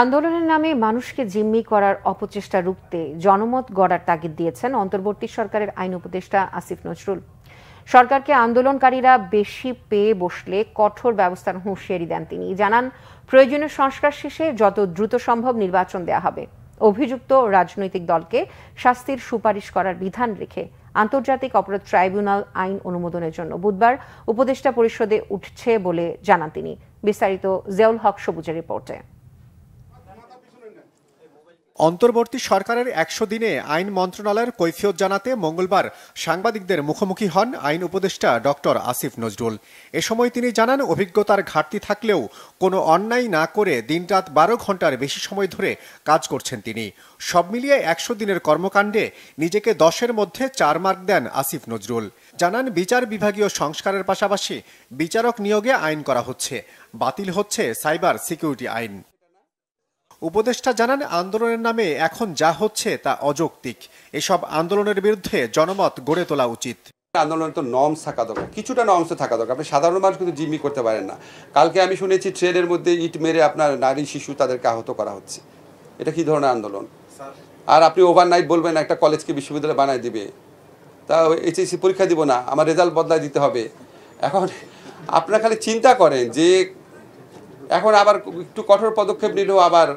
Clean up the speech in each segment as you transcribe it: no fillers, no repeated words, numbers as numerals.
আন্দোলনের নামে মানুষকে জিম্মি করার অপচেষ্টা রুখতে জনমত গড়ার তাগিদ দিয়েছেন অন্তর্বর্তী সরকারের আইন উপদেষ্টা আসিফ নজরুল। সরকারকে আন্দোলনকারীরা বেশি পেয়ে বসলে কঠোর ব্যবস্থার হুঁশিয়ারি দেন তিনি। জানান, প্রয়োজনীয় সংস্কার শেষে যত দ্রুত সম্ভব নির্বাচন দেয়া হবে। অভিযুক্ত রাজনৈতিক দলকে শাস্তির সুপারিশ করার বিধান রেখে আন্তর্জাতিক অপরাধ ট্রাইব্যুনাল আইন অনুমোদনের জন্য বুধবার উপদেষ্টা পরিষদে উঠছে বলে জানান তিনি। বিস্তারিত জিয়াউল হক সবুজের রিপোর্টে। অন্তর্বর্তী সরকারের ১০০ দিনে আইন মন্ত্রণালয়ের কৈফিয়ত জানাতে মঙ্গলবার সাংবাদিকদের মুখোমুখি হন আইন উপদেষ্টা ডক্টর আসিফ নজরুল। এ সময় তিনি জানান, অভিজ্ঞতার ঘাটতি থাকলেও কোনো অন্যায় না করে দিনরাত ১২ ঘন্টার বেশি সময় ধরে কাজ করছেন তিনি। সব মিলিয়ে ১০০ দিনের কর্মকাণ্ডে নিজেকে ১০-এর মধ্যে ৪ মার্ক দেন আসিফ নজরুল। জানান, বিচার বিভাগীয় সংস্কারের পাশাপাশি বিচারক নিয়োগে আইন করা হচ্ছে, বাতিল হচ্ছে সাইবার সিকিউরিটি আইন। উপদেষ্টা জানান, আন্দোলনের নামে এখন যা হচ্ছে তা অযৌক্তিক। এসব আন্দোলনের বিরুদ্ধে জনমত গড়ে তোলা উচিত। আন্দোলন তো নর্মস থাকা দরকার, কিছুটা নর্মস থাকা দরকার। আপনি সাধারণ মানুষ কিন্তু জিম্মি করতে পারেন না। কালকে আমি শুনেছি ট্রেনের মধ্যে ইট মেরে আপনার নারী শিশু তাদেরকে আহত করা হচ্ছে। এটা কি ধরনের আন্দোলন? আর আপনি ওভারনাইট বলবেন একটা কলেজকে বিশ্ববিদ্যালয় বানায় দিবে, তা এইচএসসি পরীক্ষা দিব না, আমার রেজাল্ট বদলায় দিতে হবে। এখন আপনারা খালি চিন্তা করেন যে এখন আবার একটু কঠোর পদক্ষেপ নিলেও আবার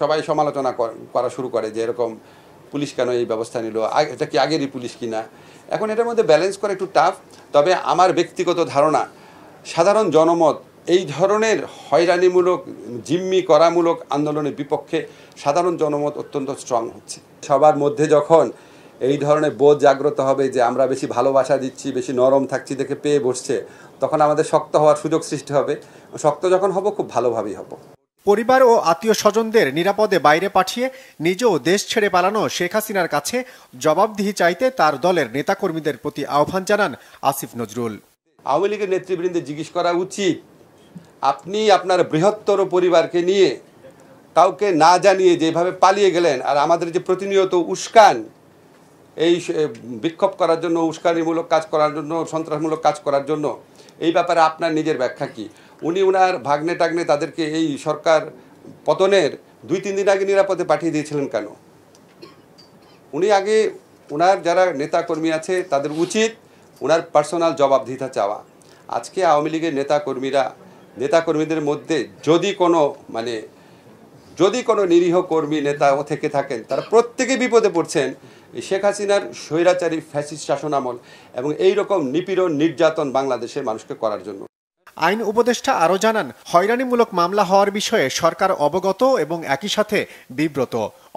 সবাই সমালোচনা করা শুরু করে যে এরকম পুলিশ কেন এই ব্যবস্থা নিল, এটা কি আগেরই পুলিশ কিনা। এখন এটার মধ্যে ব্যালেন্স করা একটু টাফ। তবে আমার ব্যক্তিগত ধারণা, সাধারণ জনমত এই ধরনের হয়রানিমূলক জিম্মি করামূলক আন্দোলনের বিপক্ষে সাধারণ জনমত অত্যন্ত স্ট্রং হচ্ছে। সবার মধ্যে যখন এই ধরনের বোধ জাগ্রত হবে যে আমরা বেশি ভালোবাসা দিচ্ছি, বেশি নরম থাকছি দেখে পেয়ে বসছে, তখন আমাদের শক্ত হওয়ার সুযোগ সৃষ্টি হবে। শক্ত যখন হব, খুব ভালোভাবেই হব। পরিবার ও আত্মীয় স্বজনদের নিরাপদে বাইরে পাঠিয়ে নিজেও দেশ ছেড়ে পালানো শেখ হাসিনার কাছে জবাবদিহি চাইতে তার দলের নেতাকর্মীদের প্রতি আহ্বান জানান আসিফ নজরুল। আওয়ামী লীগের নেতৃবৃন্দে জিজ্ঞেস করা উচিত, আপনি আপনার বৃহত্তর পরিবারকে নিয়ে কাউকে না জানিয়ে যেভাবে পালিয়ে গেলেন, আর আমাদের যে প্রতিনিয়ত উস্কান, এই বিক্ষোভ করার জন্য, উস্কানিমূলক কাজ করার জন্য, সন্ত্রাসমূলক কাজ করার জন্য, এই ব্যাপারে আপনার নিজের ব্যাখ্যা কি? উনি ওনার ভাগ্নে টাগ্নে তাদেরকে এই সরকার পতনের 2-3 দিন আগে নিরাপদে পাঠিয়ে দিয়েছিলেন কেন? উনি আগে ওনার যারা নেতাকর্মী আছে তাদের উচিত ওনার পার্সোনাল জবাবদিহিতা চাওয়া। আজকে আওয়ামী লীগের নেতাকর্মীদের মধ্যে যদি কোনো নিরীহ কর্মী নেতা থেকে থাকেন, তারা প্রত্যেকে বিপদে পড়ছেন শেখ হাসিনার স্বৈরাচারী ফ্যাসিস্ট শাসনামল এবং এইরকম নিপীড়ন নির্যাতন বাংলাদেশের মানুষকে করার জন্য। আইন উপদেষ্টা আরও জানান, হয়রানিমূলক মামলা হওয়ার বিষয়ে সরকার অবগত এবং একই সাথে বিব্রত।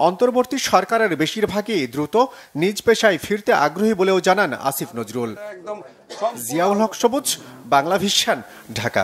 অন্তর্বর্তী সরকারের বেশিরভাগই দ্রুত নিজ পেশায় ফিরতে আগ্রহী বলেও জানান আসিফ নজরুল। জিয়াউল হক সবুজ, বাংলাভিশন, ঢাকা।